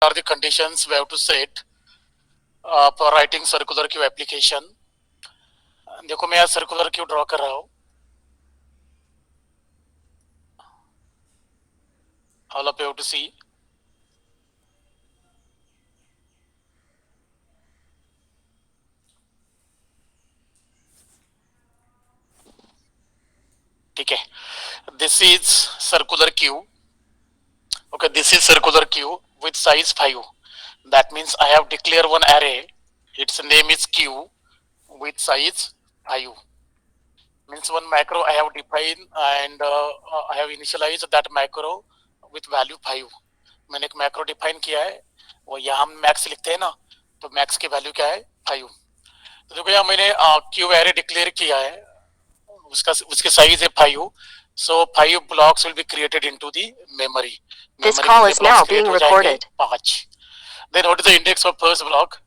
are the conditions we have to set for writing circular queue application. देखो मैं यहाँ circular queue draw कर रहा हूँ. All of you have to see. ठीक है. This is circular queue. Okay, this is circular queue with size 5. That means I have declared one array. Its name is queue with size 5. Means one macro I have defined and I have initialized that macro with value 5. मैंने एक macro define किया है, वो यहाँ हम max लिखते हैं ना, तो मैक्स की वैल्यू क्या है 5. तो देखो यहाँ मैंने क्यू एरे डिक्लेयर किया है, उसके साइज है 5. So 5 blocks will be created into the memory. This call is now being recorded. 5. Then what is the index of first block?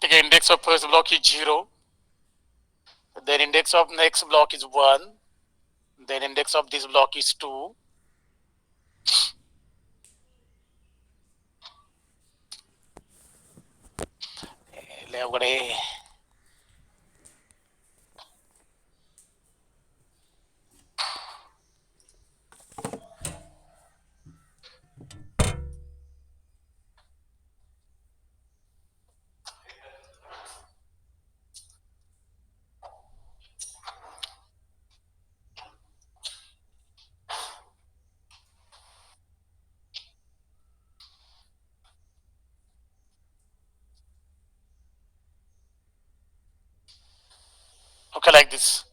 ठीक है, index of first block is 0. Then index of next block is 1. Then index of this block is 2. Okay, like this.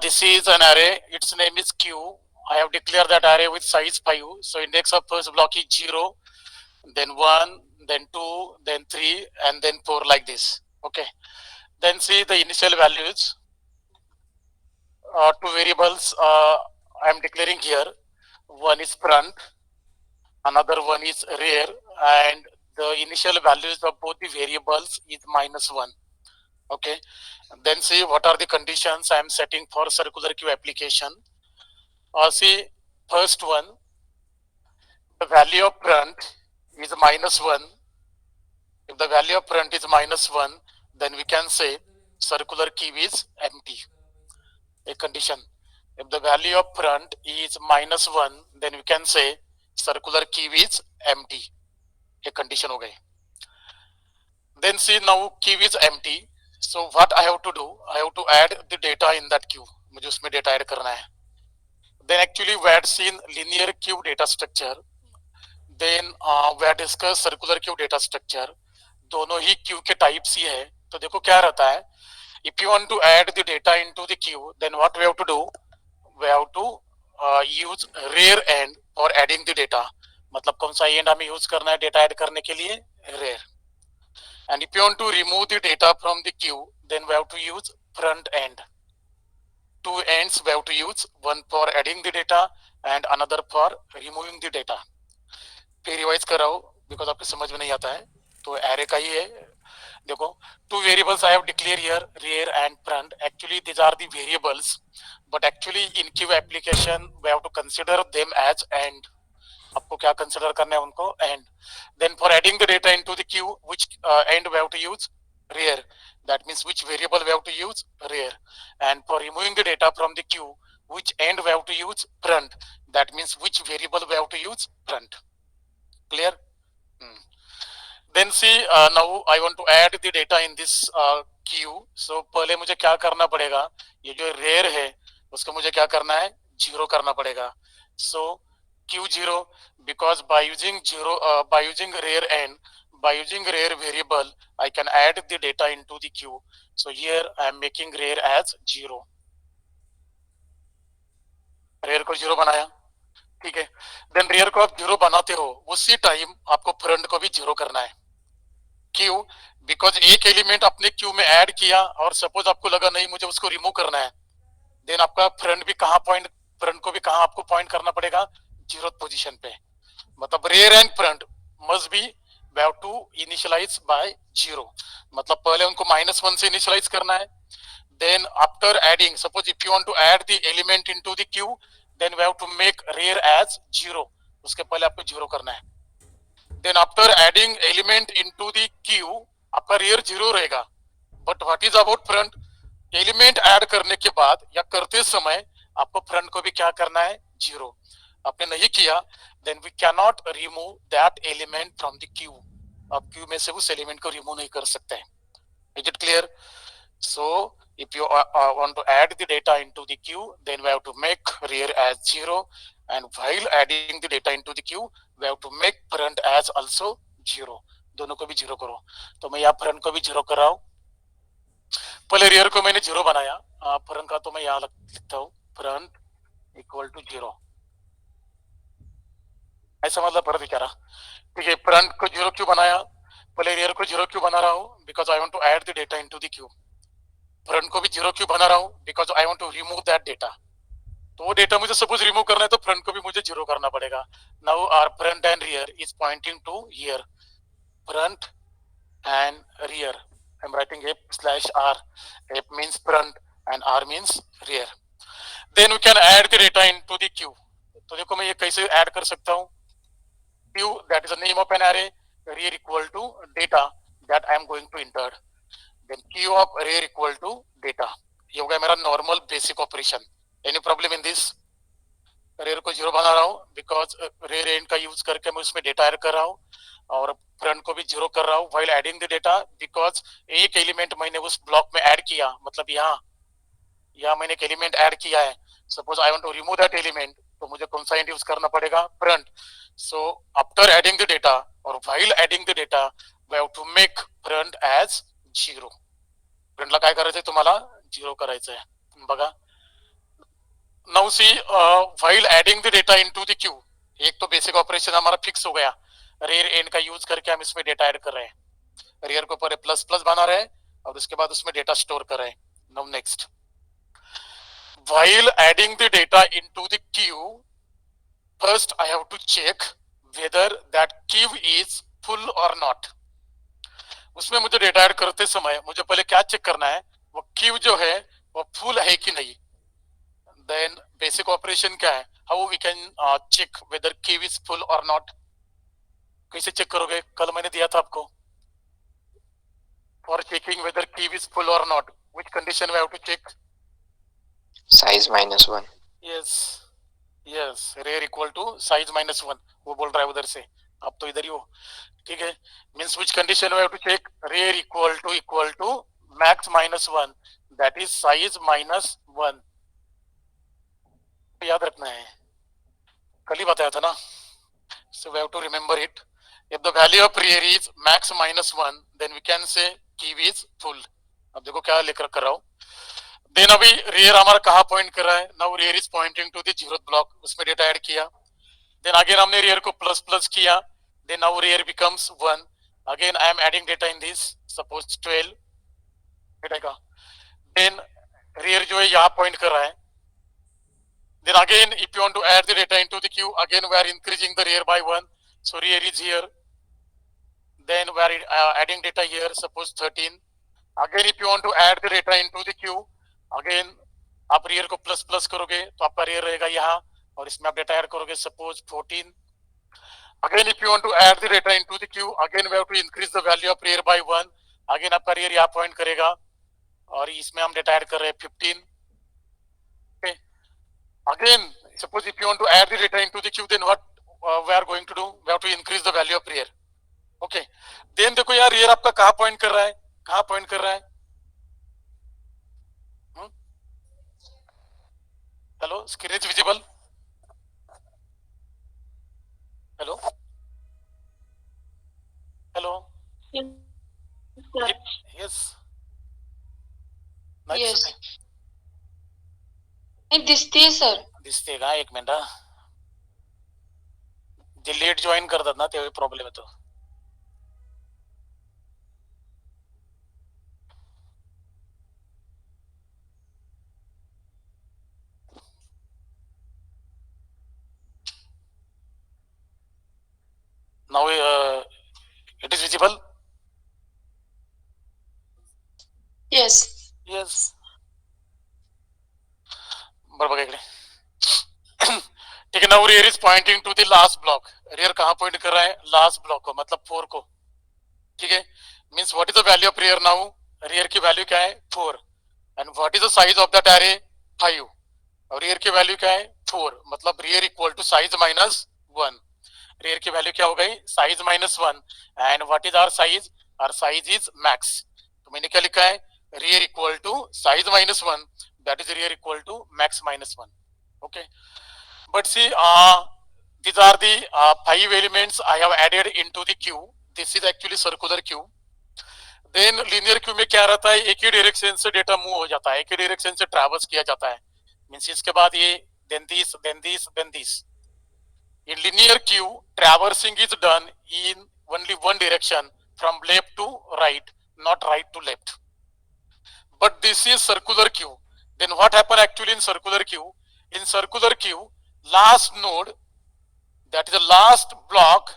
This is an array. Its name is Q. I have declared that array with size 5. So index of first block is 0, then 1, then 2, then 3, and then 4, like this. Okay. Then see the initial values. Two variables I am declaring here. One is front, another one is rear, and the initial values of both the variables is -1. Okay. Then see what are the conditions I am setting for circular queue application. See, first one, the value of front is -1. If the value of front is -1, then we can say circular queue is empty. A condition. If the value of front is -1, then we can say circular queue is empty. A condition हो गई. Then see, now queue is empty. So what I have to do? I have to add the data in that queue. मुझे उसमें data add करना है. Then actually we had seen linear queue data structure. Then we had discussed circular queue data structure. दोनों ही queue के types ही है. तो देखो क्या रहता है. If you want to add the data into the queue, then what we have to do? We have to use rear end for adding the data. मतलब कौन सा end हमें use करना है data add करने के लिए? Rear. And if you want to remove the data from the queue, then we have to use front end. Two ends we have to use, one for adding the data and another for removing the data. फिर revise कर रहा हूँ because आपको समझ में नहीं आता है, तो array का ही है. देखो, two variables I have declared here, rear and front. Actually these are the variables, but actually in queue application we have to consider them as end. आपको क्या consider करना है उनको? End. Then for adding the data into the queue, which end we have to use? Rear. That means which variable we have to use? Rear. And for removing the data from the queue, which end we have to use? Front. That means which variable we have to use? Front. Clear? Then see, now I want to add the data in this queue. So पहले मुझे क्या करना पड़ेगा? ये जो rear है, उसको मुझे क्या करना है? 0 करना पड़ेगा. So Q0, because by using rear end, by using rear variable, I can add the data into the queue. So here I am making rear as 0. rear को 0 बनाया, ठीक है. Then rear को आप 0 बनाते हो, उसी टाइम आपको front को भी 0 करना है. क्यों? बिकॉज एक एलिमेंट अपने क्यू में ऐड किया और सपोज आपको लगा नहीं मुझे उसको रिमूव करना है, देन आपका फ्रंट को भी कहां आपको पॉइंट करना पड़ेगा? 0th पोजीशन पे. मतलब rear and front must be we have to initialize by 0. मतलब पहले उनको -1 से इनिशियलाइज करना है, Then after adding, suppose if you want to add the element into the queue, then we have to make rear as 0. उसके पहले आपको 0 करना है. Then after adding element into the queue, आपका rear 0 रहेगा. But what is about front? Element add करने के बाद या करते समय आपको फ्रंट को भी क्या करना है? 0. आपने नहीं किया, then we cannot remove that element from the queue. आप क्यू में से उस एलिमेंट को रिमूव नहीं कर सकते हैं. Is it clear? So if you want to add the data into the queue, then we have to make rear as 0, and while adding the data into the queue, we have to make front as also 0. दोनों को भी 0 करो. तो मैं यहाँ front को भी 0 कर रहा हूँ. पहले रियर को मैंने 0 बनाया, फ्रंट का तो मैं यहाँ लिखता हूँ फ्रंट इक्वल टू 0. ऐसा मतलब पढ़ दिखा रहा. ठीक है, फ्रंट को 0 क्यों बनाया? पहले रियर को 0 क्यों बना रहा हूँ? Because I want to add the data into the queue. Front को भी 0 क्यों बना रहा हूँ? Because I want to remove that data. तो वो डेटा मुझे सपोज रिमूव करना है तो फ्रंट को भी मुझे 0 करना पड़ेगा. Now are front and rear is pointing to here. Front and rear. I'm writing F/R. F means front and R means rear. Then we can add the data into the queue. तो देखो मैं ये कैसे add कर सकता हूँ? Queue, that is the name of an array. Rear equal to data that I am going to enter. Then queue of rear equal to data. ये हो गया मेरा normal basic operation. Any problem in this? rear को 0 बना रहा हूँ because rear end का use करके मैं उसमें डेटा ऐड कर रहा हूँ, और फ्रंट को भी 0 कर रहा हूँ while adding the data because एक एलिमेंट मैंने उस ब्लॉक में ऐड किया. मतलब यहाँ मैंने एक एलिमेंट ऐड किया है. Suppose I want to remove that element, तो मुझे कौन सा यूज करना पड़ेगा? Front. So after adding the data और while adding the data we have to make front as 0. फ्रंटला काय करायचंय? तुम्हाला 0 करायचंय. बघा. Now see, while adding the data into the queue, एक तो बेसिक ऑपरेशन हमारा फिक्स हो गया. रेयर एंड का यूज करके हम इसमें डेटा ऐड कर रहे हैं. रेयर को पहले प्लस प्लस बना रहे हैं और उसके बाद उसमें डेटा स्टोर कर रहे हैं. Now next, while adding the data into the queue, first I have to check whether that queue is full or not. उसमें मुझे डेटा ऐड करते समय मुझे पहले क्या चेक करना है? वो क्यू जो है वो फुल है कि नहीं. Then basic operation क्या है? How we can check whether queue is full or not? कैसे चेक करोगे? कल मैंने दिया था आपको. For checking whether queue is full or not, which condition we have to check? Size -1. Yes, yes. rear equal to size -1. वो बोल रहा है उधर से, आप तो इधर ही हो. ठीक है. Means which condition we have to check? rear equal to max -1, that is size -1. याद रखना है, कल ही बताया था ना. So we have to remember it. If the value of rear is max -1, then we can say queue is full. अब देखो क्या लेकर कर रहा हूँ. Then अभी rear हमारा कहाँ पॉइंट कर रहा है? Now rear is pointing to the 0th block. उसमें डेटा ऐड किया. Then again हमने rear को प्लस प्लस किया. Then now rear becomes 1. Again I am adding data in this. Suppose 12 data का. Then rear जो है यहाँ पॉइंट कर रहा है. Then again, if you want to add the data into the queue, again we are increasing the rear by 1. So rear is here. Then we are adding data here, suppose 13. Again, if you want to add the data into the queue, again आप rear को plus plus करोगे तो आपका rear रहेगा यहाँ, और इसमें आप डेटा ऐड करोगे, suppose 14. Again, if you want to add the data into the queue, again we have to increase the value of rear by 1. Again आपका rear यहाँ पॉइंट करेगा, और इसमें हम डेटा ऐड कर रहे हैं 15. Again, suppose if you want to add the data into the queue, then what we are going to do? We have to increase the value of rear. Okay. Then देखो यार rear आपका कहाँ point कर रहा है? कहाँ point कर रहा है? Hello, screen is visible? Hello? Hello? Yes. Yes. नहीं दिसते सर. दिसते का? एक मिनिट. जे लेट जॉईन करतात ना त्यावेळी प्रॉब्लेम येतो. Now it is visible? Yes. Yes. बरोबर इकडे ठीक है. Now rear is pointing to the last block. Rear कहाँ पॉइंट कर रहा है? लास्ट ब्लॉक को, मतलब 4 को. ठीक है. Means what is the value of rear now? Rear की वैल्यू क्या है? 4. And what is the size of that array? 5. और रियर की वैल्यू क्या है? 4. मतलब rear equal to size minus 1. Rear की वैल्यू क्या हो गई? Size minus 1. And what is our size? Our size is max. तो मैंने क्या लिखा है? Rear equal to size minus 1, that is rear equal to max minus 1. Okay, but see, these are the 5 elements I have added into the queue. This is actually circular queue. Then linear queue में क्या रहता है? एक ही direction से data move हो जाता है, एक ही डायरेक्शन से ट्रैवर्स किया जाता है. मींस इसके बाद ये then this then this then this. In linear queue, traversing is done in only one direction, from left to right, not right to left. But this is circular queue. Then what happen actually in circular queue? In circular queue, last node, that is the last block,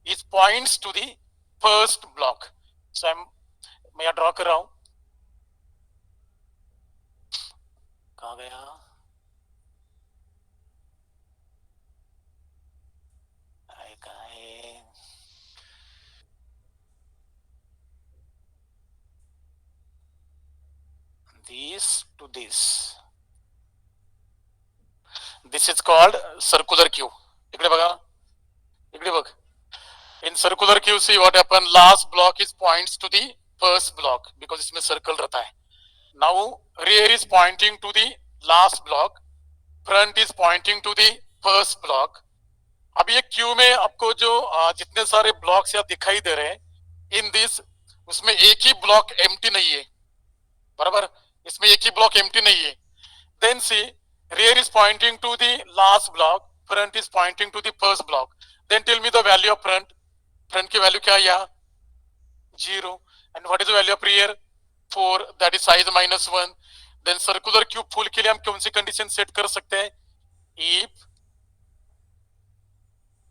is points to the first block. So मैं यहाँ draw कर रहा हूं. कहाँ गया? This to this. This is called circular queue. इकडे बघा, इकडे बघ. In circular queue, see what happen? Last block is points to the first block because इसमें circle रहता है. Now rear is pointing to the last block, front is pointing to the first block. अब ये Q में आपको जो जितने सारे ब्लॉक्स यहाँ दिखाई दे रहे हैं, इन दिस, उसमें एक ही ब्लॉक एम्प्टी नहीं है. बराबर, इसमें एक ही ब्लॉक एम्प्टी नहीं है. Then see, rear is pointing to the last block, front is pointing to the first block. Then tell me the value of front. Front की वैल्यू क्या है? यहाँ 0. And what is the value of rear? 4. That is size minus 1. Then circular queue full के लिए हम कौन सी condition set कर सकते हैं? If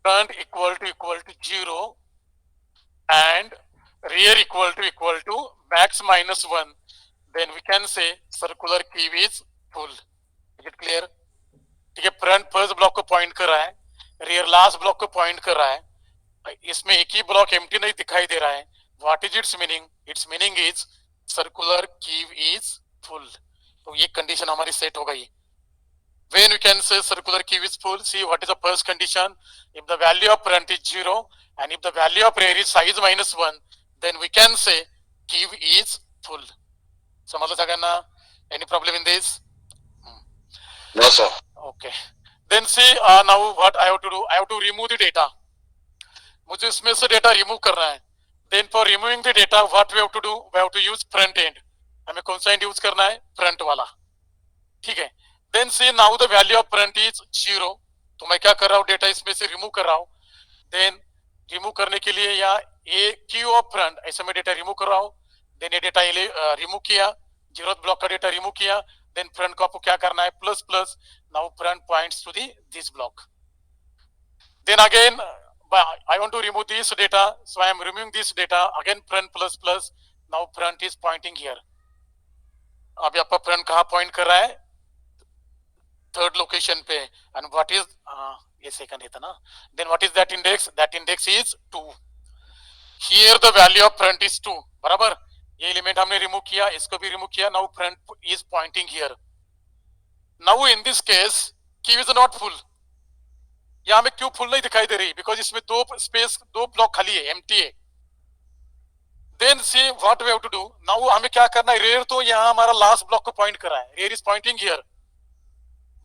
front equal to 0 and rear equal to max minus 1, then we can say circular queue is full. Is it clear? ठीक है. Front first block को पॉइंट कर रहा है, रियर लास्ट ब्लॉक को पॉइंट कर रहा है. इसमें एक ही ब्लॉक एम्प्टी नहीं दिखाई दे रहा है. What is it's meaning? It's meaning is circular queue is full. तो ये कंडीशन हमारी सेट हो गई. When we can say circular cube is full, see what is the first condition? If the value of front is 0 and if the value of rear is size minus 1, then we can say cube is full. समझ सगळ्यांना? Any problem in this? No, sir. Okay. Then see, now what I have to do? I have to remove the data. मुझे इसमें से data remove करना है. Then for removing the data what we have to do? We have to use front end. हमें कौन सा and use करना है? फ्रंट वाला. ठीक है. Then see now the value of front is 0. तो मैं क्या कर रहा हूँ? डेटा इसमें से रिमूव कर रहा हूँ. देन रिमूव करने के लिए यहाँ ए क्यू ऑफ फ्रंट ऐसे में डेटा रिमूव कर रहा हूँ. देन ये डेटा रिमूव किया, 0th ब्लॉक का डेटा रिमूव किया. देन फ्रंट को आपको क्या करना है? Plus plus. Now front points to this block. Then again I want to remove this data, so I am removing this data. Again front plus plus. Now front is pointing here. अभी आपका front कहाँ point कर रहा है? Third location पे. And what is ये second है ना. Then what is that index? That index is 2. Here the value of front is 2. बराबर. ये एलिमेंट हमने रिमूव किया, इसको भी रिमूव किया. Now front is pointing here. Now in this case Q is not full. यहाँ में क्यों फुल नहीं दिखाई दे रही? बिकॉज इसमें दो ब्लॉक खाली है, एम्प्टी है. Then see what we have to do? Now हमें क्या करना है? रेयर तो यहाँ हमारा लास्ट ब्लॉक को पॉइंट कर रहा है, rear is pointing here.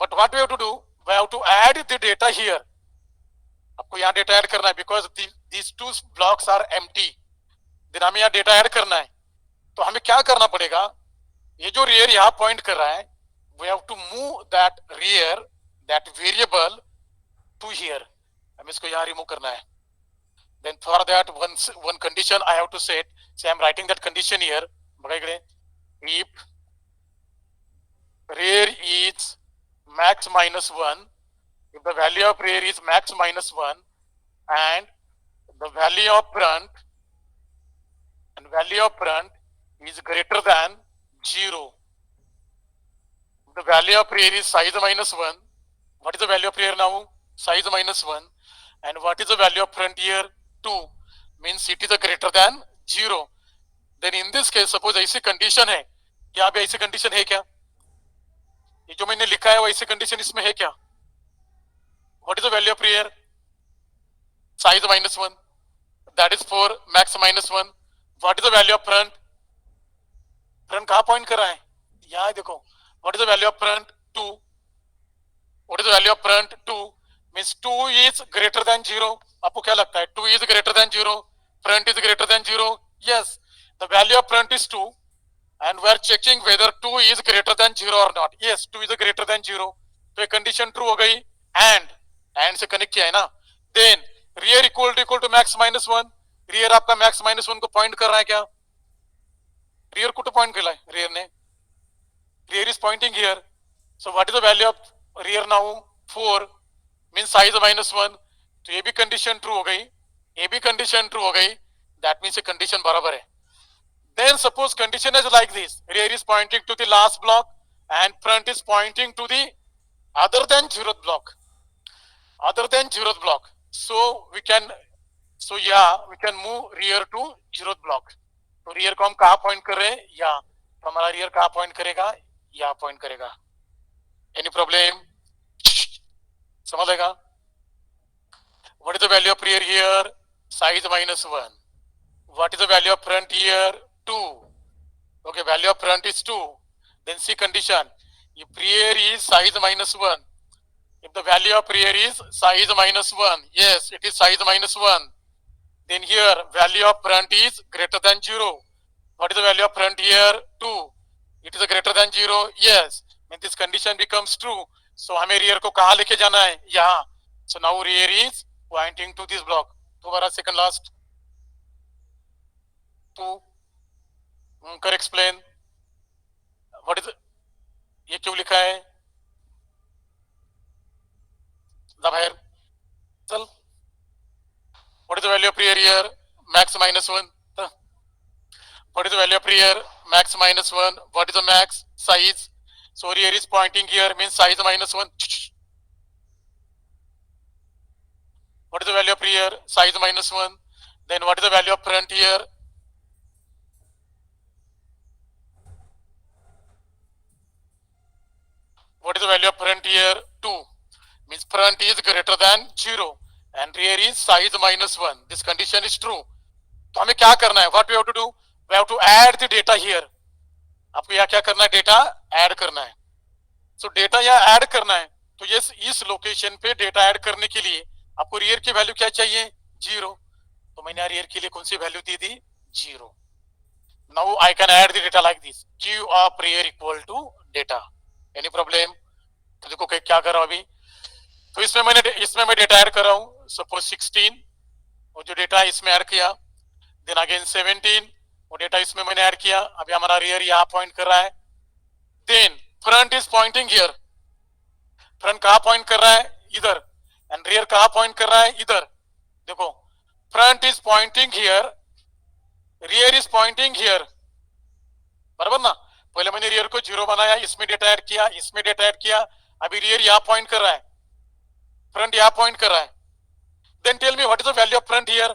But what we have to do? We have to add the data here. आपको यहाँ डेटा ऐड करना है because these two blocks are empty. Then हमें यहाँ डेटा ऐड करना है. तो हमें क्या करना पड़ेगा? ये जो रेयर यहाँ पॉइंट कर रहा है, we have to move that rear, that variable to here. हमें इसको यहाँ रिमूव करना है. Then for that one condition I have to set. So I am writing that condition here. बघा इकडे. If rear is max minus 1, if the value of rear is max minus 1 and the value of front is greater than 0, the value of rear is size minus 1, what is the value of rear now? Size minus 1. And what is the value of front here? 2. Means it is a greater than 0. Then in this case suppose ऐसी condition है, क्या भी ऐसी condition है क्या? ये जो मैंने लिखा है वैसी कंडीशन इसमें है क्या? What is the value of rear? Size minus 1. That is 4. Max minus 1. What is the value of front? Front कहाँ पॉइंट कर रहा है? यहाँ देखो. What is the value of front? 2. What is the value of front? 2. Means 2 is greater than 0. आपको क्या लगता है? 2 is greater than 0. Front is greater than 0. Yes. The value of front is 2. And we are checking whether 2 is greater than 0 or not. Yes, 2 is greater than 0. तो ये condition true हो गई. And से connect किया है ना. Then rear equal to max minus 1. rear आपका max minus 1 को पॉइंट कर रहा है क्या? rear को तो पॉइंट कर रहा है rear ने. rear is pointing here. So what is the value of rear now? 4. Means size minus 1. तो ये भी कंडीशन ट्रू हो गई. ये भी कंडीशन ट्रू हो गई. That means ये कंडीशन बराबर है. Then suppose condition is like this. Rear is pointing to the last block and front is pointing to the other than 0th block. Other than 0th block. So we can move rear to 0th block. तो rear को हम कहाँ point कर रहे हैं? यहाँ. तो हमारा rear कहाँ point करेगा? यहाँ point करेगा. Any problem? समझ लेगा? What is the value of rear here? Size minus 1. What is the value of front here? 2. Okay, value of front is 2. Then see condition. If rear is size minus 1. If the value of rear is size minus 1. Yes, it is size minus 1. Then here value of front is greater than 0. What is the value of front here? 2. It is greater than 0. Yes. When this condition becomes true. So हमें rear को कहाँ लेके जाना है? यहाँ. So now rear is pointing to this block. दोबारा second last. 2. कर explain. What is ये क्यों लिखा है? बाहर चल. What is the value of rear here? Max minus 1. What is the value of rear? Max minus 1. What is the max? Size. So rear is pointing here means size minus 1. What is the value of rear? Size minus 1. Then what is the value of front here? What is the value of front here? 2. Means front is greater than 0 and rear is size minus 1. This condition is true. तो हमें क्या करना है? What we have to do? We have to add the data here. आपको यहाँ क्या करना है? डेटा ऐड करना है. So डेटा यहाँ ऐड करना है. तो ये इस लोकेशन पे डेटा ऐड करने के लिए आपको रियर की वैल्यू क्या चाहिए? 0. तो मैंने रियर के लिए कौन सी वैल्यू दी थी? 0. Now I can add the data like this. Q of rear equal to data. Any problem? तो देखो क्या कर रहा हूँ अभी. तो इसमें मैं डेटा ऐड कर रहा हूँ. सपोज 16 वो जो डेटा इसमें ऐड किया. देन अगेन 17 वो डेटा इसमें मैंने ऐड किया. अभी हमारा रियर यहाँ पॉइंट कर रहा है. Then front is pointing here. Front कहाँ पॉइंट कर रहा है? इधर. एंड रियर कहाँ पॉइंट कर रहा है? इधर. देखो front is pointing here, rear is pointing here. बराबर ना. पहले मैंने रियर को 0 बनाया, इसमें डेटा ऐड किया, इसमें डेटा ऐड किया. अभी रियर यहाँ पॉइंट कर रहा है, फ्रंट यहाँ पॉइंट कर रहा है. Then tell me what is the value of front here.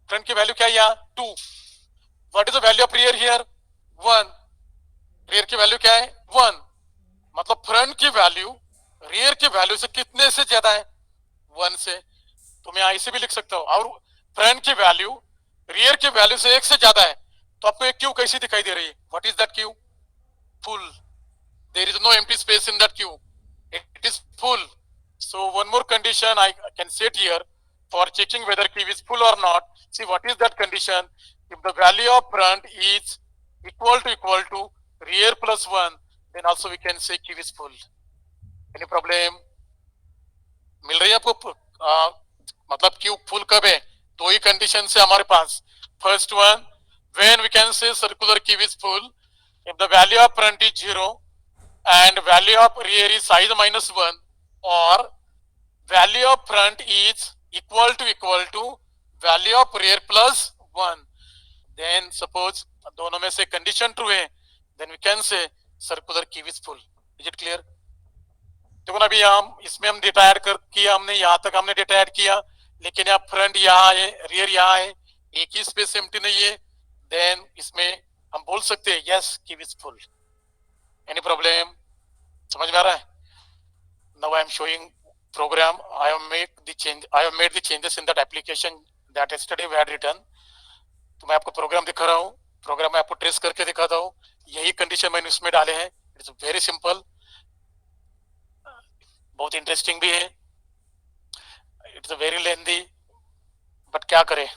Front की वैल्यू क्या है यहाँ? 2. What is the value of rear here? 1. Rear की वैल्यू क्या है? 1. मतलब फ्रंट की वैल्यू रियर की वैल्यू से कितने से ज्यादा है? 1 से. तो मैं ऐसे भी लिख सकता हूँ. और फ्रंट की वैल्यू रियर की वैल्यू से 1 से ज्यादा है. तो आपको एक क्यू कैसी दिखाई दे रही है? What is that queue? Full. There is no empty space in that queue. It is full. So one more condition I can set here for checking whether queue is full or not. See what is that condition? If the value of front is equal to rear plus 1, then also we can say queue is full. Any problem? मिल रही है आपको? मतलब Q full कब है? दो ही condition से हमारे पास. First one, when we can say circular queue is full, if the value of front is 0 and value of rear is size minus 1, or value of front is equal to value of rear plus 1. Then suppose दोनों में से condition true है, then we can say circular queue is full. Is it clear? देखो ना, अभी हम इसमें हम डेटा ऐड कर किया हमने, यहाँ तक हमने डेटा ऐड किया, लेकिन यहाँ फ्रंट यहाँ है, रियर यहाँ है, एक ही स्पेस एम्प्टी नहीं है, देन इसमें हम बोल सकते हैं yes Kyiv is full. Any problem? समझ में आ रहा है? Now I am showing program. I have made the changes in that application that yesterday we had written. तो मैं आपको प्रोग्राम दिखा रहा हूँ, प्रोग्राम मैं आपको ट्रेस करके दिखाता हूँ, यही कंडीशन मैंने उसमें डाले हैं। इट्स वेरी सिंपल, बहुत इंटरेस्टिंग भी है, इट्स वेरी लेंथी, बट क्या करें।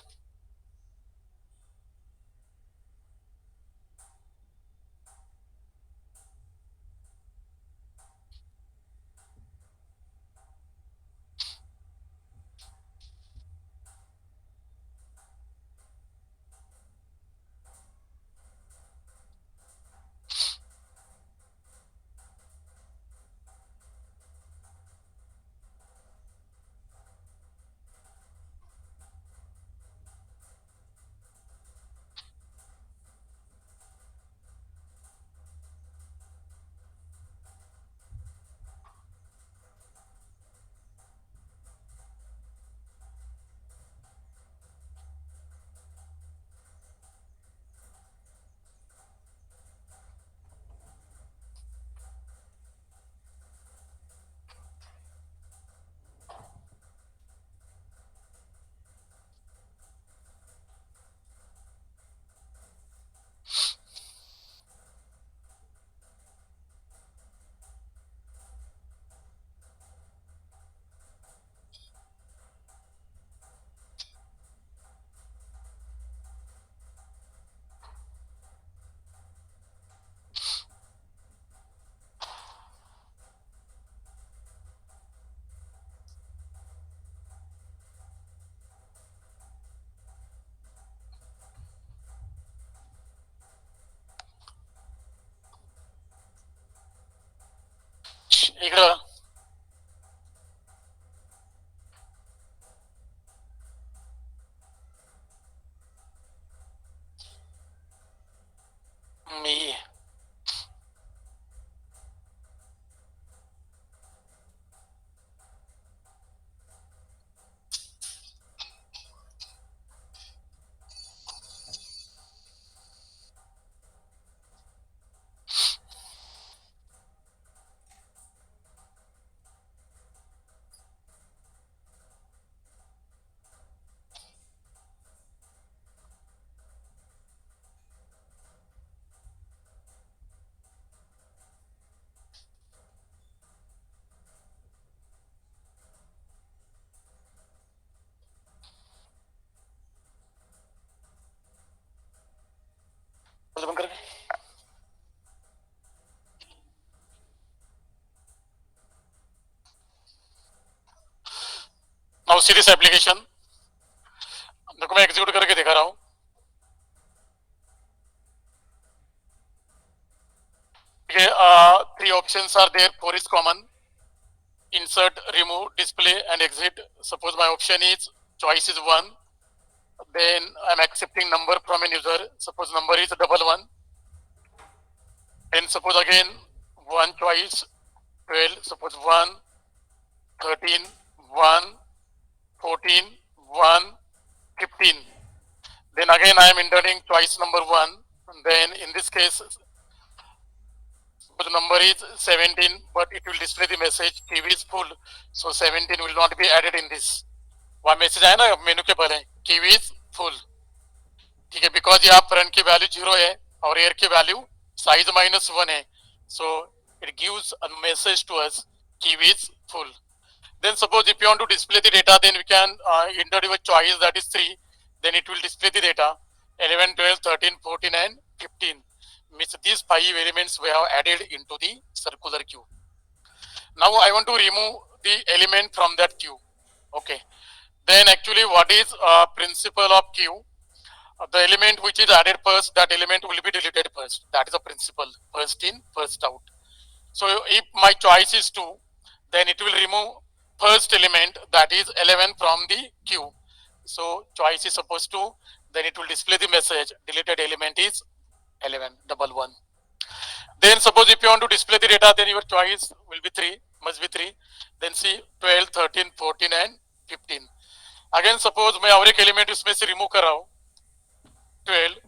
इकडं मी बंद करके नाउ सी दिस एप्लीकेशन। देखो मैं एग्जीक्यूट करके दिखा रहा हूँ। Okay, three options are there, four is common: insert, remove, display and exit. Suppose my option is choice is 1, then I'm accepting number from a user. Suppose number is 11. Then suppose again 1 choice 12. Suppose 1 13 1 14 1 15. Then again I am entering choice number 1. Then in this case the number is 17, but it will display the message TV is full, so 17 will not be added in this. वहाँ message आया ना मेनू के पहले, TV is full, ठीक है, because यहाँ front की value 0 है और एयर की वैल्यू साइज -1 है, so it gives a message to us TV is full. Then suppose if you want to display the data, then we can enter your choice, that is 3, then it will display the data 11 12 13 14 and 15. Means these 5 elements we have added into the circular queue. Now I want to remove the element from that queue. Okay, then actually what is principle of queue? The element which is added first, that element will be deleted first. That is a principle, first in first out. So if my choice is 2, then it will remove first element, that is 11, from the queue. So choice is supposed to, then it will display the message deleted element is 11 11. Then suppose if you want to display the data, then your choice will be 3, must be 3. Then see 12, 13, 14 and 15. Again suppose मैं और एक element इसमें से remove कर रहा हूँ 12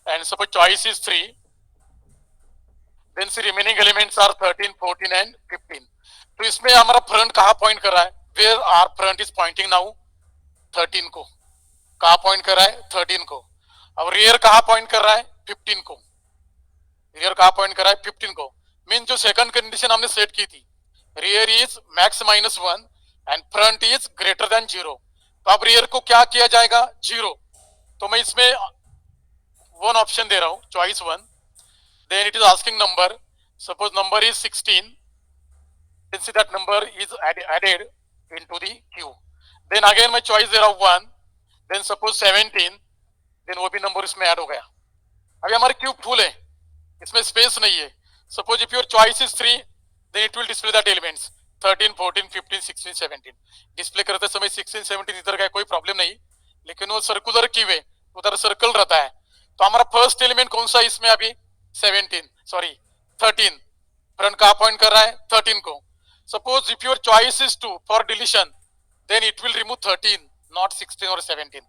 and suppose choice is 3. Then see remaining elements are 13, 14 and 15. तो इसमें हमारा front कहाँ point कर रहा है? Where our front is pointing now? 13 को. कहाँ point कर रहा है? 13 को. अब rear कहाँ point कर रहा है? 15 को. rear कहाँ point कर रहा है? 15 को. मीन जो second condition हमने set की थी, rear is max minus 1 and front is greater than 0. तो अब rear को क्या किया जाएगा? 0. तो मैं इसमें one option दे रहा हूँ, choice 1. Then it is asking number. Suppose number is 16. Then see that number is added into the queue. Then again my choice there of 1. Then suppose 17. Then वो भी number इसमें add हो गया. अभी हमारी queue full है, इसमें space नहीं है. Suppose if your choice is 3, then it will display that elements 13, 14, 15, 16, 17. Display करते समय 16, 17 इधर का कोई problem नहीं, लेकिन वो circular queue है, उधर circle रहता है. तो हमारा first element कौन सा इसमें अभी 13. फ्रंट कहाँ पॉइंट कर रहा है? 13 को. Suppose if your choice is 2 for deletion, then it will remove 13, not 16 और 17,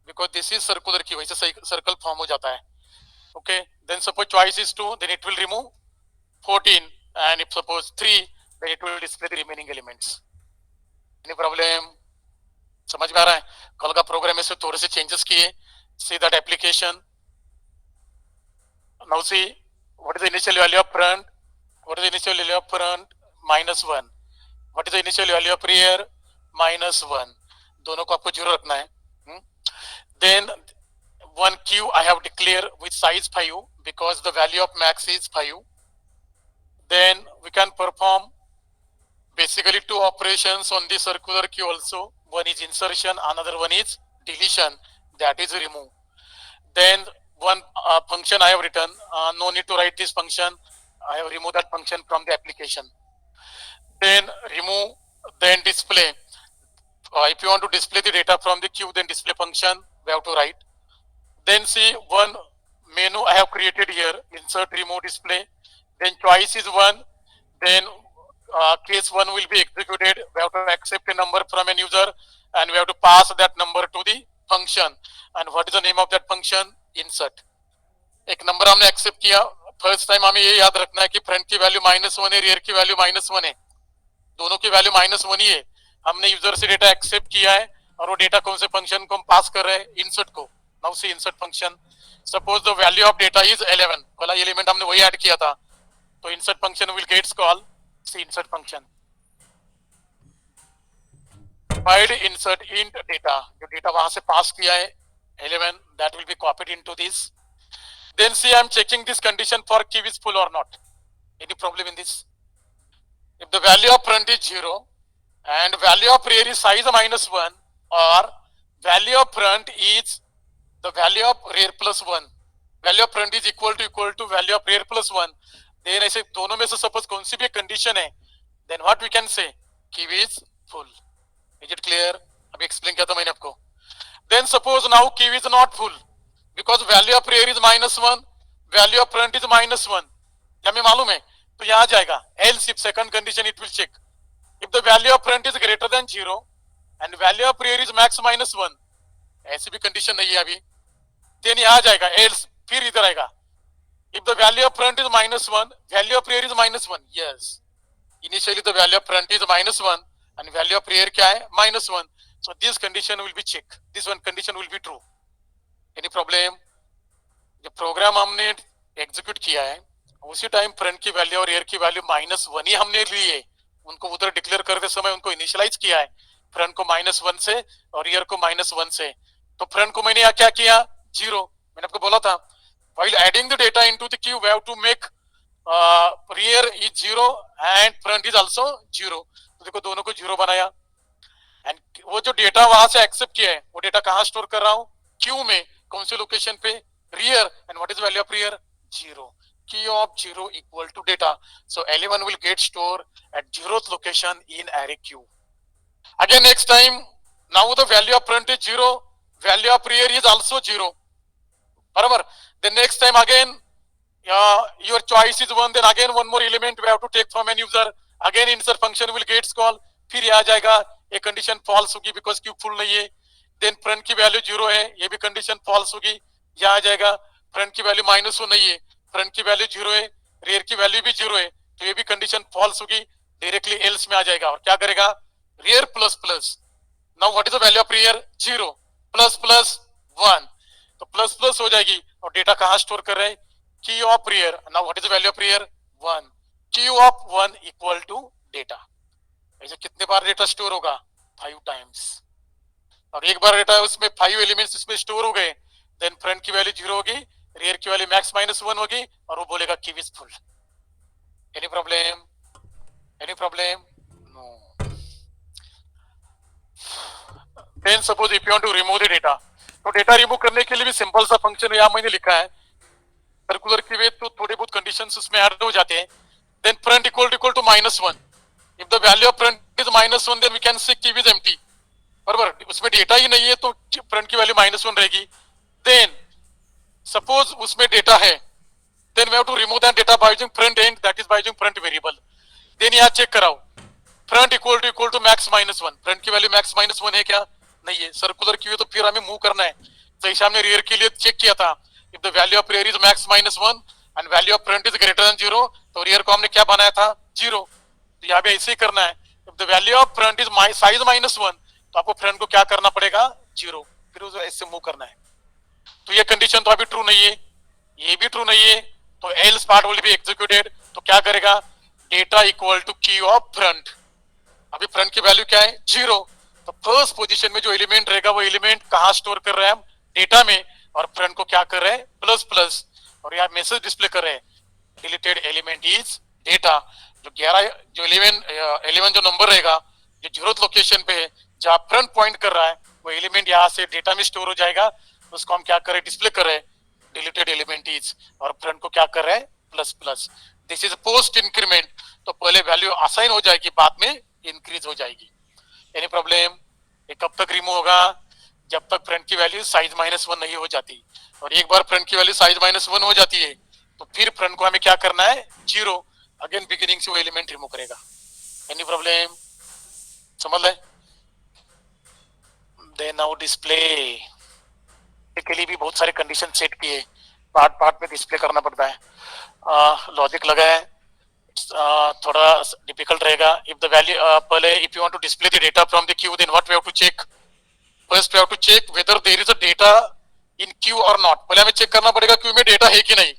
बिकॉज दिस इज सर्कुलर की वजह से सर्कल फॉर्म हो जाता है. Okay, then suppose choice is 2, then it will remove 14 and if suppose 3, then it will display the remaining elements. Any problem? समझ में आ रहा है? कल का प्रोग्राम में से थोड़े से चेंजेस किए. See that application. Now see, what is the initial value of front? What is the initial value of front? Minus 1. What is the initial value of rear? Minus 1. दोनों को आपको 0 रखना है. Then one queue I have declared with size 5 because the value of max is 5. Then we can perform basically 2 operations on the circular queue also. One is insertion, another one is deletion, that is remove. Then one function I have written, no need to write this function. I have removed that function from the application. Then remove, then display. If you want to display the data from the queue, then display function we have to write. Then see one menu I have created here, insert, remove, display. Then choice is 1. Then case 1 will be executed. We have to accept a number from a user and we have to pass that number to the function. And what is the name of that function? Insert. एक number हमने accept किया. First time हमें ये याद रखना है कि front की वैल्यू -1 है, रियर की वैल्यू -1 है, दोनों की वैल्यू -1 ही है. हमने यूजर से डेटा एक्सेप्ट किया है और वो डेटा कौन से फंक्शन को हम पास कर रहे हैं? इंसर्ट को. Now see insert function. Suppose the value of data is 11. वाला एलिमेंट हमने वही ऐड किया था, तो insert function will gets call. See insert function. Find insert int data, जो डेटा वहां से पास किया है 11, that will be copied into this. Then see, I am checking this condition for queue is full or not. Any problem in this? If the value of front is 0 and value of rear is size -1 or value of front is the value of rear plus 1, value of front is equal to value of rear plus 1, then ऐसे दोनों में से suppose कौन सी भी condition है, then what we can say? Queue is full. Is it clear? अभी explain किया था मैंने आपको. Then suppose now queue is not full because value of rear is -1, value of front is -1. हमें मालूम है, तो यहाँ जाएगा. Else if second condition it will check. If the value of front is greater than 0 and value of rear is max -1, ऐसी भी condition नहीं है अभी, then यहाँ जाएगा. Else फिर इधर आएगा. If the value of front is -1, value of rear is -1. Yes. Initially the value of front is -1 and value of rear क्या है? -1. So this condition will be checked. This one condition will be true. Any problem? जो programme हमने execute किया है उसी time front की value और rear की वैल्यू -1 ही हमने ली है. उनको उधर डिक्लेयर करते समय उनको इनिशियलाइज किया है, फ्रंट को -1 से और रियर को -1 से. तो फ्रंट को मैंने क्या किया? 0. मैंने आपको बोला था while adding the data into the queue we have to make rear is 0 and front is also 0. तो देखो दोनों को 0 बनाया. एंड वो जो डेटा वहां से एक्सेप्ट किया है वो डेटा कहाँ स्टोर कर रहा हूँ? क्यू में. कौन सी लोकेशन पे? Rear. And what is value of rear? 0. Key of 0 equal to data. So element will get stored at 0th location in array queue. Again next time, now the value of front is 0, value of rear is also 0. बराबर. Then next time again your choice is one, then again one more element we have to take from an user, again insert function will gets call, फिर ये आ जाएगा, ये condition false होगी because Q full नहीं है, then front की value 0 है, ये भी कंडीशन फॉल्स होगी, ये आ जाएगा, फ्रंट की वैल्यू -1 नहीं है, फ्रंट की वैल्यू 0 है, रेयर की वैल्यू भी 0 है, तो ये भी कंडीशन फॉल्स होगी, डायरेक्टली एल्स में आ जाएगा और क्या करेगा, rear plus plus, now what is the value of rear, 0 plus plus 1, तो प्लस प्लस हो जाएगी और डेटा कहाँ स्टोर कर रहे हैं, की of rear, now what is the value of rear, 1, queue of 1 equal to data, ऐसे कितने बार डेटा स्टोर होगा, 5 टाइम्स, और एक बार डेटा उसमें 5 एलिमेंट्स इसमें स्टोर हो गए, देन फ्रंट की वैल्यू 0 होगी, रेयर की वैल्यू मैक्स -1 होगी और वो बोलेगा queue is full. Any problem, any problem, no. Then suppose if you want to remove the data, तो डेटा रिमूव करने के लिए भी सिंपल सा फंक्शन यहाँ मैंने लिखा है, सर्कुलर की वे तो थोड़े बहुत कंडीशंस उसमें ऐड हो जाते हैं, then front equal to -1, if the value of front is -1 then we can say key is empty, बराबर, उसमें डेटा ही नहीं है तो फ्रंट की वैल्यू -1 रहेगी, देन सपोज उसमें डेटा है, then we have to remove that data by using front end, that is by using front variable, then यहाँ चेक कराओ, front equal to max -1, front की वैल्यू मैक्स -1 है क्या, नहीं है, सर्कुलर की तो फिर हमें मूव करना है, जैसे हमने रेयर के लिए चेक किया था, if the value of rear is max -1 and value of front is greater than 0, तो रेयर को हमने क्या बनाया था, 0, तो यहाँ पे ऐसे ही करना है, if the value of front is size -1, तो आपको फ्रंट को क्या करना पड़ेगा, 0, फिर उसे ऐसे मूव करना है, तो ये कंडीशन तो अभी ट्रू नहीं है, ये भी ट्रू नहीं है, तो else part will be executed, तो क्या करेगा, डेटा इक्वल टू की ऑफ फ्रंट, अभी फ्रंट की वैल्यू क्या है, 0, तो फर्स्ट पोजीशन में जो एलिमेंट रहेगा वो एलिमेंट कहाँ स्टोर कर रहे हैं हम, डेटा में, और फ्रंट को क्या कर रहे हैं, प्लस प्लस, और यहाँ मैसेज डिस्प्ले कर रहे हैं, डिलीटेड एलिमेंट इज डेटा, जो 11 जो 11 जो नंबर रहेगा जो 0th लोकेशन पे है जहाँ फ्रंट पॉइंट कर रहा है वो एलिमेंट यहाँ से डेटा में स्टोर हो जाएगा, उसको हम क्या करें, डिस्प्ले कर रहे हैं, डिलीटेड एलिमेंट इज, और फ्रंट को क्या कर रहे हैं, plus plus, this is post increment, तो पहले वैल्यू असाइन हो जाएगी, बाद में इंक्रीज हो जाएगी. एनी प्रॉब्लम, ये कब तक रिमूव होगा, जब तक फ्रंट की वैल्यू साइज -1 नहीं हो जाती, और एक बार फ्रंट की वैल्यू साइज -1 हो जाती है तो फिर फ्रंट को हमें क्या करना है, 0, अगेन बिगिनिंग से वो एलिमेंट रिमूव करेगा. एनी प्रॉब्लम, समझ ले. देन नाउ डिस्प्ले के लिए भी बहुत सारे कंडीशन सेट किए, पार्ट पार्ट में डिस्प्ले करना पड़ता है, लॉजिक लगा है, थोड़ा डिफिकल्ट रहेगा. इफ द वैल्यू पहले if you want to display the data from the queue, then what we have to check, first we have to check whether there is a data in queue और not, पहले हमें check करना पड़ेगा Q में data है कि नहीं,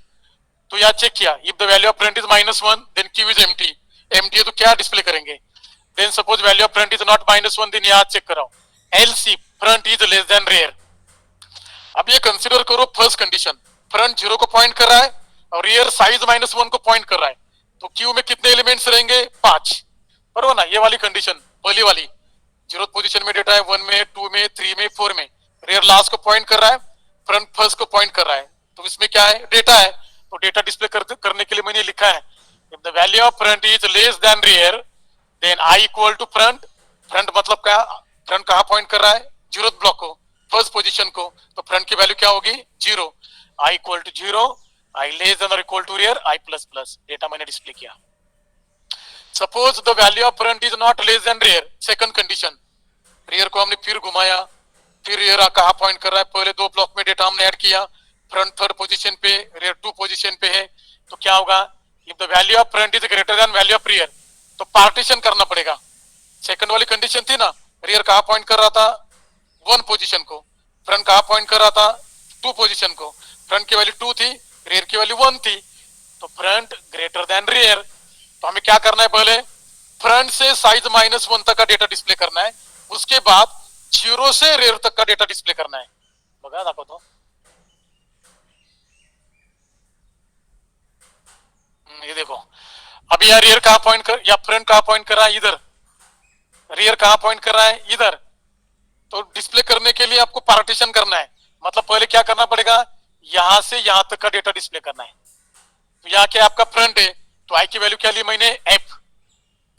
तो यहाँ चेक किया, if the value of front is -1 then queue is empty, empty है तो क्या डिस्प्ले करेंगे, then suppose value of front is not -1 then यहाँ चेक कराओ, else if front is less then rear. अब ये कंसीडर करो फर्स्ट कंडीशन, फ्रंट 0 को पॉइंट कर रहा है और रेयर साइज -1 को पॉइंट कर रहा है, तो क्यू में कितने एलिमेंट्स रहेंगे, 5, बरोबर ना, ये वाली कंडीशन पहली वाली, 0th पोजीशन में डेटा है, 1 में, 2 में, 3 में, 4 में, रेयर लास्ट को पॉइंट कर रहा है, फ्रंट फर्स्ट को पॉइंट कर रहा है, तो इसमें क्या है, डेटा है, तो डेटा डिस्प्ले करने के लिए मैंने लिखा है, if the value of front is less then rear then I equal to front, front मतलब क्या, फ्रंट कहाँ पॉइंट कर रहा है, 0th ब्लॉक को, फर्स्ट पोजीशन को, तो फ्रंट की वैल्यू क्या होगी, 0, i equal to 0, i less than और equal to rear, i plus plus, data मैंने डिस्प्ले किया. Suppose the value of front is not less then rear, second condition, rear को हमने फिर घुमाया, फिर रेयर कहाँ पॉइंट कर रहा है, पहले 2 ब्लॉक में डेटा हमने ऐड किया, फ्रंट 3rd पोजीशन पे, रेयर 2 पोजीशन पे है, तो क्या होगा, if the value of front is greater then value of rear, तो पार्टीशन करना पड़ेगा. सेकंड वाली कंडीशन थी ना, रेयर कहाँ पॉइंट कर रहा था, 1 पोजीशन को, फ्रंट कहाँ पॉइंट कर रहा था, 2 पोजीशन को, फ्रंट की वैल्यू 2 थी, रेयर की वैल्यू 1 थी, तो फ्रंट ग्रेटर देन रेयर, तो हमें क्या करना है, पहले फ्रंट से साइज -1 तक का डेटा डिस्प्ले करना है, उसके बाद 0 से रेयर तक का डेटा डिस्प्ले करना है. बघा दाखवतो, ये देखो, अभी यार रेयर कहाँ पॉइंट कर, या फ्रंट कहाँ पॉइंट कर रहा है, इधर, रेयर कहाँ पॉइंट कर रहा है, इधर, तो डिस्प्ले करने के लिए आपको पार्टीशन करना है, मतलब पहले क्या करना पड़ेगा, यहां से यहां तक का डेटा डिस्प्ले करना है, तो यहाँ क्या आपका फ्रंट है, तो आई की वैल्यू क्या ली मैंने, एफ,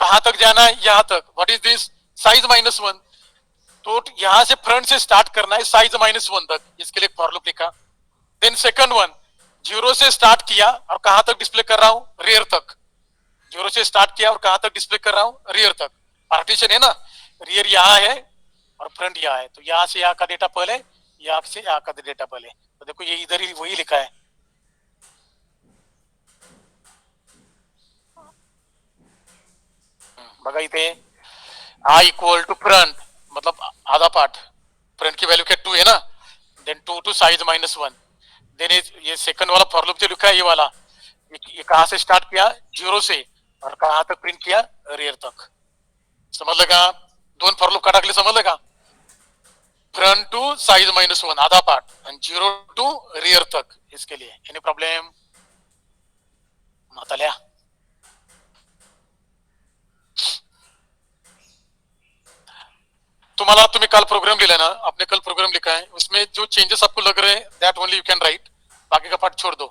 कहां तक जाना है, यहां तक, व्हाट इज दिस, साइज -1, तो यहां से फ्रंट से स्टार्ट करना है साइज -1 तक, इसके लिए फॉर लूप लिखा. देन सेकंड वन, जीरो से स्टार्ट किया और कहां तक डिस्प्ले कर रहा हूं, रेयर तक। जीरो से स्टार्ट किया और कहां तक डिस्प्ले कर रहा हूं, रियर तक। पार्टीशन है ना, रियर यहां है और फ्रंट यहां है, तो यहां से यहां का डेटा पहले, यहां से यहां का डेटा पहले। तो देखो ये इधर ही वही लिखा है। बघा इथे आई इक्वल टू फ्रंट, मतलब आधा पार्ट, फ्रंट की वैल्यू क्या 2 है ना, देन 2 टू साइज -1। देन ये सेकंड वाला फॉर लूप जो लिखा है ये वाला, ये कहां से स्टार्ट किया, जीरो से, और कहां तक प्रिंट किया, रेयर तक। समजलं का, दोन फॉर लूप का टाकले, समजलं का, फ्रंट टू साइज -1 आधा पार्ट आणि जीरो टू रियर तक, इसके लिए एनी प्रॉब्लेम नाताल्या? तुम्हाला, तुम्ही काल प्रोग्राम लिखा ना, आपने कल प्रोग्राम लिखा है, उसमें जो चेंजेस आपको लग रहे हैं that only you can write, बाकी का पार्ट छोड़ दो।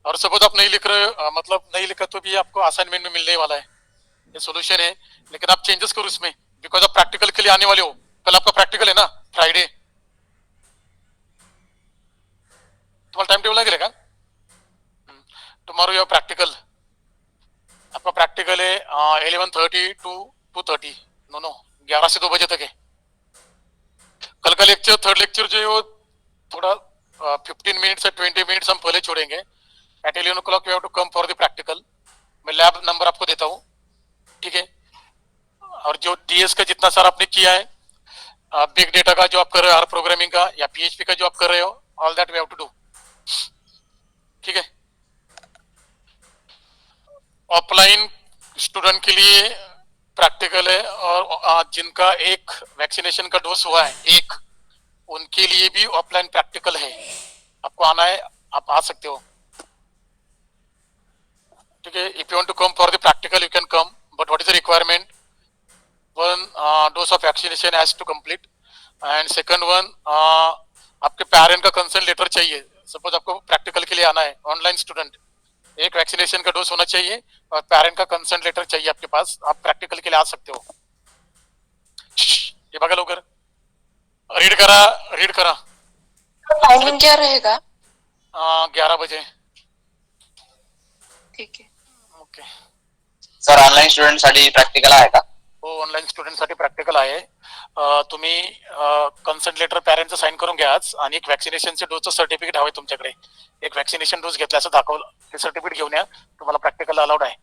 और सपोज आप नहीं लिख रहे हो, मतलब नहीं लिखा तो भी आपको असाइनमेंट में मिलने वाला है, ये सोल्यूशन है, लेकिन आप चेंजेस करो इसमें, बिकॉज आप प्रैक्टिकल के लिए आने वाले हो। कल आपका प्रैक्टिकल है ना, फ्राइडे, तुम्हाला टाइम टेबल नाही गेले का? टुमारो योर प्रैक्टिकल, आपका प्रैक्टिकल है 11:30 टू 2:30, नो 11 से 2 बजे तक है। कल का लेक्चर, थर्ड लेक्चर जो है वो थोड़ा 15 मिनट्स या 20 मिनट्स हम पहले छोड़ेंगे। At 11 o'clock you have to come for the practical. मैं लैब नंबर आपको देता हूँ, ठीक है? और जो डीएस का जितना सारा आपने किया है, बिग डेटा का जो आप कर रहे हो, आर प्रोग्रामिंग का या पीएचपी का जो आप कर रहे हो, all that we have to do, ठीक है? ऑफलाइन स्टूडेंट के लिए प्रैक्टिकल है, और जिनका एक वैक्सीनेशन का डोज हुआ है एक, उनके लिए भी ऑफलाइन प्रैक्टिकल है। आपको आना है, आप आ सकते हो, ठीक है? If you want to come for the practical you can come, but what is the requirement? One, dose of vaccination has to complete, and second one, आपके पेरेंट का कंसर्न लेटर चाहिए। सपोज आपको प्रैक्टिकल के लिए आना है, online student, एक vaccination का डोज होना चाहिए और पेरेंट का कंसर्न लेटर चाहिए आपके पास, आप प्रैक्टिकल के लिए आ सकते हो। ये बघा लवकर, रीड करा, रीड करा। टाइमिंग क्या रहेगा? 11 बजे, ठीक आहे. ओके? सर ऑनलाईन स्टुडंट साठी प्रॅक्टिकल आहे का? हो, ऑनलाईन स्टुडंट साठी प्रॅक्टिकल आहे। तुम्ही कन्सर्ट लेटर पॅरेंटचं साईन करून घ्या आज, आणि एक वॅक्सिनेशनचे डोजचं सर्टिफिकेट हवं तुमच्याकडे, एक वॅक्सिनेशन डोस घेतला असं दाखवलं, ते सर्टिफिकेट घेऊन या, तुम्हाला प्रॅक्टिकल अलाउड आहे।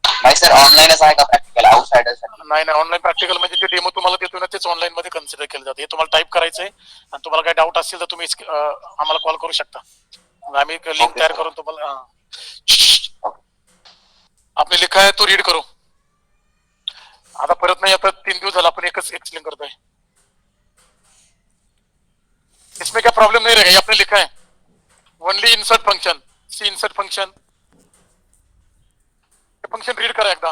नाही सर, ऑनलाईनच आहे का प्रॅक्टिकल आउटसाइडर साठी? नाही नाही, ऑनलाईन प्रॅक्टिकल म्हणजे जे डेमो तुम्हाला देतो ना, तेच ऑनलाईन मध्ये कन्सिडर केलं जातं। हे तुम्हाला टाईप करायचंय, आणि तुम्हाला काही डाऊट असेल तर तुम्ही आम्हाला कॉल करू शकता, आम्ही लिंक तयार करून तुम्हाला। आपने लिखा है तो रीड करो, आता परत नाही, आता 3 दिवस झाला आपण एकच एक्सप्लेन करतोय, इसमें क्या प्रॉब्लम नहीं रहेगा। ये आपने लिखा है ओनली इंसर्ट फंक्शन, सी इंसर्ट फंक्शन, फंक्शन रीड करा एकदा।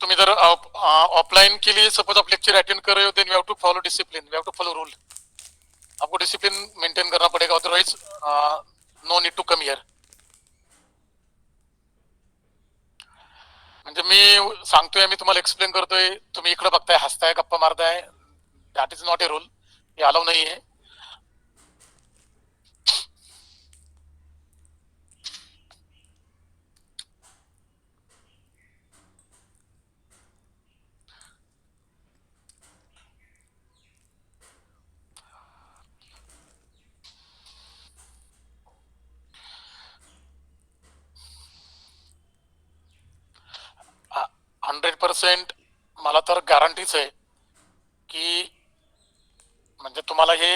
तुम इधर ऑफलाइन के लिए सपोज आप लेक्चर अटेंड कर रहे हो, then you have to follow discipline, you have to follow rule, आपको डिसिप्लिन मेंटेन करना पड़ेगा, otherwise no need to come here. म्हणजे मी सांगतोय, मी तुम्हाला एक्सप्लेन करतोय, तुम्ही इकडे बघताय, हसताय, गप्पा मारताय, that is not a rule, हे अलाउ नाही आहे। आ- 100% मला तर गॅरंटीच आहे की, म्हणजे तुम्हाला हे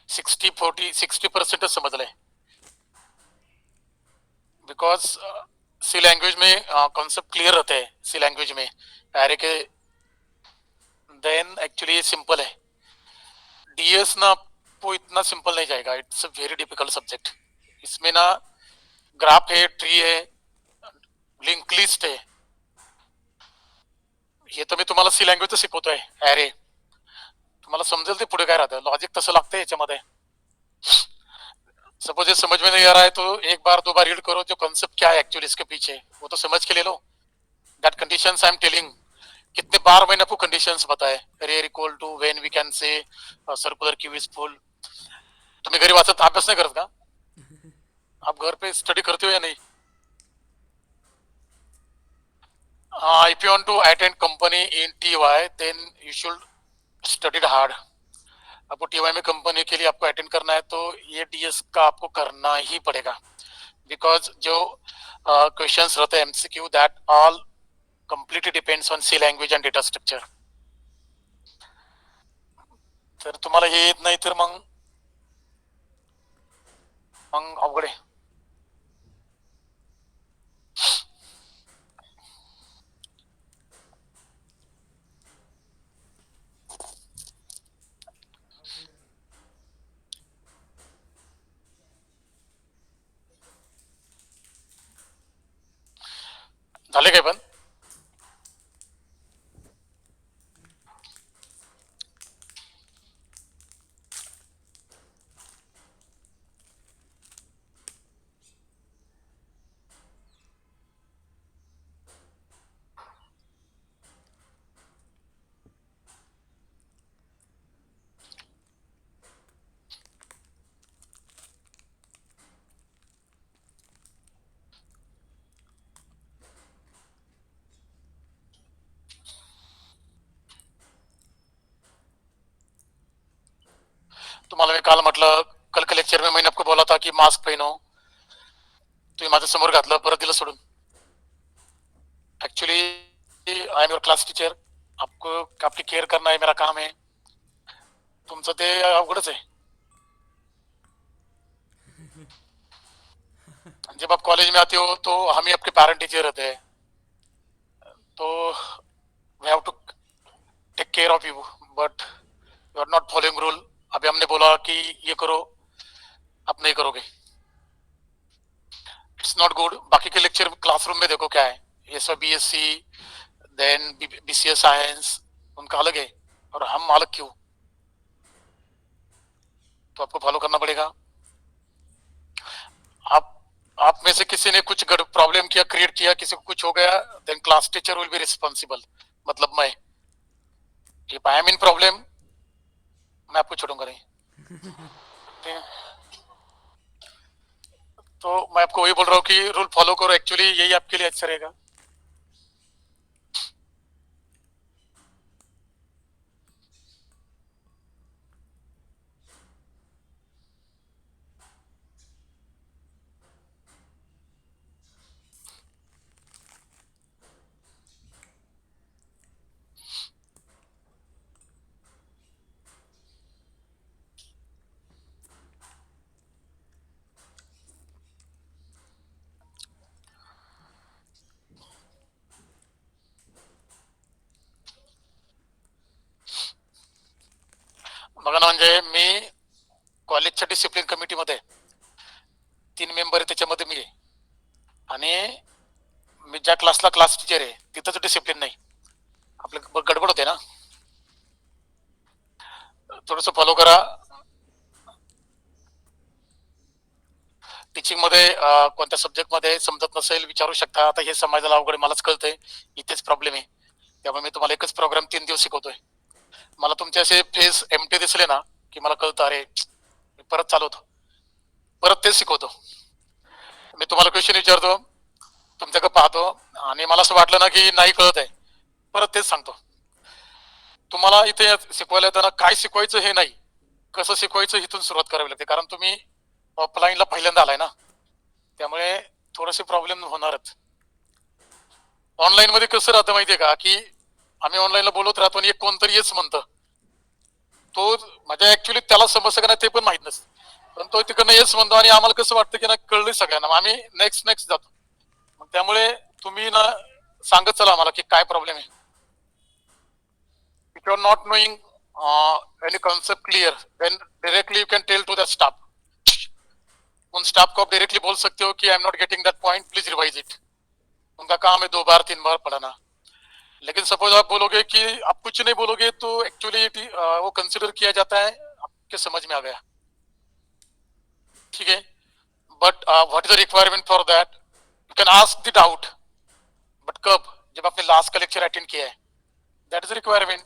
60% समजलंय, बिकॉज सी लैंग्वेज में कॉन्सेप्ट क्लियर रहते हैं, सी लैंग्वेज में अरे के, देन एक्चुअली ये सिंपल है। डीएस ना आपको इतना सिंपल नहीं जाएगा, it's a very difficult subject. इसमें ना ग्राफ है, ट्री है, लिंक लिस्ट है, हे तर मी तुम्हाला सी लँग्वेज शिकवतोय, अरे तुम्हाला समजेल ते पुढे काय राहतं, लॉजिक तसं लागतं याच्यामध्ये। सपोज ये समझ में नहीं आ रहा है तो एक बार 2 बार रीड करो, जो कॉन्सेप्ट क्या है एक्चुअली इसके पीछे, वो तो समझ के ले लो। That conditions I am telling, कितने बार मैंने आपको कंडीशंस बताए, rear equal to, when we can say, circular queue is full. तुम्ही घरी वाचत अभ्यास नाही करत का? आप घर पे स्टडी करते हो या नहीं? If you want to attend company in TY, then you should study hard. आपको TY में कंपनी के लिए आपको अटेंड करना है तो ये DS का आपको करना ही पड़ेगा, बिकॉज जो क्वेश्चंस रहते हैं MCQ, that all completely depends on C language and data structure. तर तुम्हाला हे येत नाही तर मग मग अवघड आहे. झाले काय पण? तुम्हाला मी काल म्हटलं, कल के लेक्चर में मैंने आपको बोला था कि मास्क पहनो, तुम्ही माझ्या समोर घातलं, परत दिलं सोडून. Actually I am your class teacher, आपको आपकी केयर करना है, मेरा काम है. तुमचं ते अवघडच आहे. जब आप कॉलेज में आते हो तो हम ही आपके पेरेंट टीचर रहते हैं, तो we have to take care of you, but you are not following rule. अभी हमने बोला कि ये करो, आप नहीं करोगे, इट्स नॉट गुड. बाकी के लेक्चर क्लासरूम में देखो क्या है, SBSC, देन BCA साइंस, उनका अलग है और हम अलग क्यों? तो आपको फॉलो करना पड़ेगा. आप में से किसी ने कुछ प्रॉब्लम किया, क्रिएट किया, किसी को कुछ हो गया, then class teacher will be responsible. मतलब मैं, if I am in problem, मैं आपको छोड़ूंगा नहीं. ठीक है? तो मैं आपको वही बोल रहा हूँ कि रूल फॉलो करो, एक्चुअली यही आपके लिए अच्छा रहेगा. बघा ना, म्हणजे मी कॉलेजच्या डिसिप्लिन कमिटीमध्ये 3 मेंबर आहे, त्याच्यामध्ये मी आहे, आणि मी ज्या क्लासला क्लास टीचर आहे तिथंच डिसिप्लिन नाही. आपलं गडबड होते ना, थोडस फॉलो करा. टीचिंग मध्ये कोणत्या सब्जेक्ट मध्ये समजत नसेल विचारू शकता. आता हे समजायला अवघड आहे, मलाच कळतंय, इथेच प्रॉब्लेम आहे. त्यामुळे मी तुम्हाला एकच प्रोग्राम 3 दिवस शिकवतोय. मला तुमचे असे फेस एमटी दिसले ना की मला कळतं, अरे मी परत चालवतो, परत तेच शिकवतो. मी तुम्हाला क्वेश्चन विचारतो, तुमच्याकडे पाहतो, आणि मला असं वाटलं ना की नाही कळत आहे, परत तेच सांगतो. तुम्हाला इथे शिकवायला येताना काय शिकवायचं हे नाही, कसं शिकवायचं इथून सुरुवात करावी लागते, कारण तुम्ही ऑफलाईनला पहिल्यांदा आलाय ना, त्यामुळे थोडेसे प्रॉब्लेम होणारच. ऑनलाईन मध्ये कसं राहतं माहितीये का, की आम्ही ऑनलाईनला बोलत राहतो आणि एक कोणतरी येच म्हणतं, तो म्हणजे ऍक्च्युली त्याला समस्या का नाही ते पण माहित नसतं, पण तो तिकडनं येच म्हणतो आणि आम्हाला कसं वाटतं की नाही कळलं सगळ्यांना, मग आम्ही नेक्स्ट जातो. मग त्यामुळे तुम्ही ना सांगत चला आम्हाला की काय प्रॉब्लेम आहे. If you are not knowing any concept clear, then directly you can tell to the staff. उन स्टाफ को आप डायरेक्टली बोल सकते हो कि I am not getting that point, please revise it. उनका काम है 2 बार 3 बार पढ़ाना. लेकिन सपोज आप बोलोगे कि आप कुछ नहीं बोलोगे तो एक्चुअली वो कंसिडर किया जाता है आपके समझ में आ गया, ठीक है. But what is the requirement for that, you can ask the doubt, but कब, जब आपने लास्ट का लेक्चर अटेंड किया है, दैट इज रिक्वायरमेंट।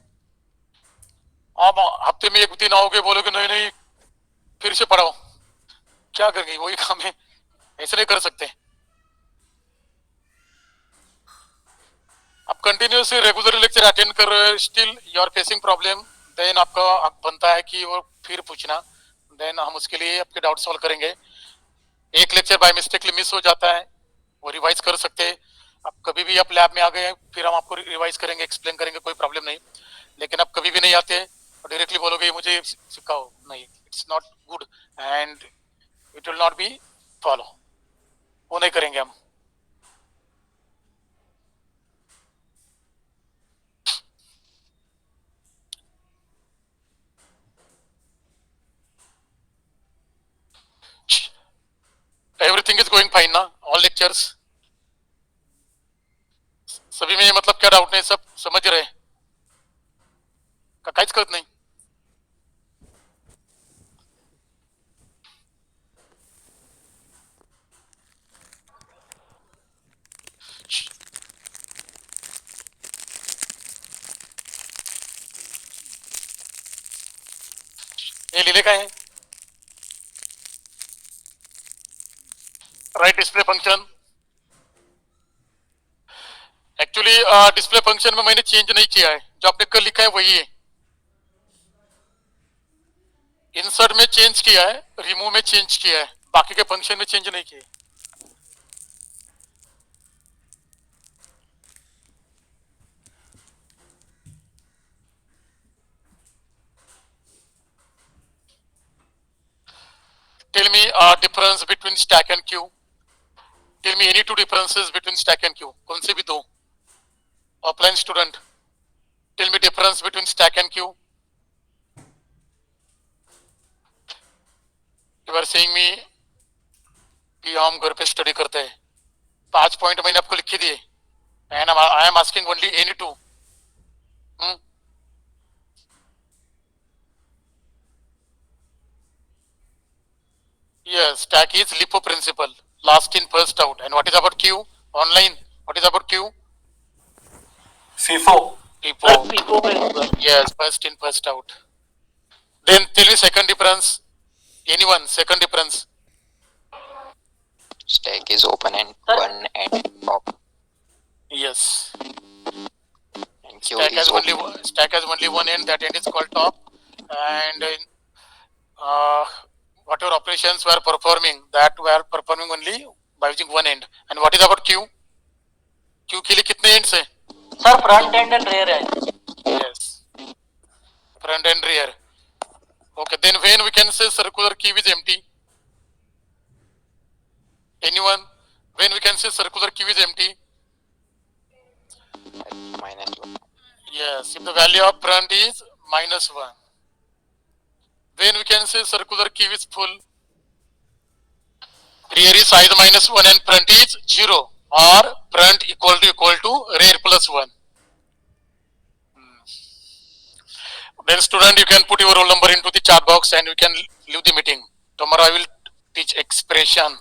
आप हफ्ते में एक दिन आओगे, बोलोगे नहीं नहीं फिर से पढ़ाओ, क्या करेंगे? वही काम है, ऐसे नहीं कर सकते। आप कंटिन्यूसली रेगुलर लेक्चर अटेंड कर रहे हो, still you are facing problem, then आपका हक बनता है कि वो फिर पूछना, देन हम उसके लिए आपके डाउट सॉल्व करेंगे। एक लेक्चर बाय मिस्टेकली मिस हो जाता है, वो रिवाइज कर सकते हैं। आप कभी भी आप लैब में आ गए, फिर हम आपको रिवाइज करेंगे, एक्सप्लेन करेंगे, कोई प्रॉब्लम नहीं। लेकिन आप कभी भी नहीं आते और डायरेक्टली बोलोगे मुझे सिखाओ, नहीं, it's not good and it will not be follow, वो नहीं करेंगे हम। एवरीथिंग इज गोइंग फाइन ना, ऑल लेक्चर्स सभी में, मतलब क्या डाउट नहीं, सब समझ रहे हैं का? काहीच कळत नाही। हे लिहिले काय आहे? Right display function. Actually display function में मैंने चेंज नहीं किया है, जो आपने कल लिखा है वही है। इंसर्ट में चेंज किया है, रिमूव में चेंज किया है, बाकी के फंक्शन में चेंज नहीं किए। Tell me difference between stack and queue. Tell me any two differences between stack and queue. कौन से भी दो? Offline student. Tell me difference between stack and queue. You are saying me कि हम घर पे स्टडी करते हैं। 5 पॉइंट मैंने आपको लिख के दिए and I am asking only any two. Yes, stack is LIFO principle, last in first out. And what is about queue? Online. What is about queue? FIFO. LIFO. FIFO principle. Yes, first in first out. Then tell me second difference. Anyone? Second difference. Stack is open and Sir. one and top, Yes. and queue Stack is has only open. stack has only one end. That end is called top. And whatever operations were performing, that were performing only by using one end. And what is about queue? Queue के लिए कितने ends है? Sir, front end and rear end. Yes. Front and rear. Okay. Then when we can say circular queue is empty? Anyone? When we can say circular queue is empty? -1. Yes. If the value of front is -1. Then we can say circular queue is full. Rear is size -1 and front is 0, or front equal to rear plus 1. Then student, you can put your roll number into the chat box and you can leave the meeting. Tomorrow I will teach expression.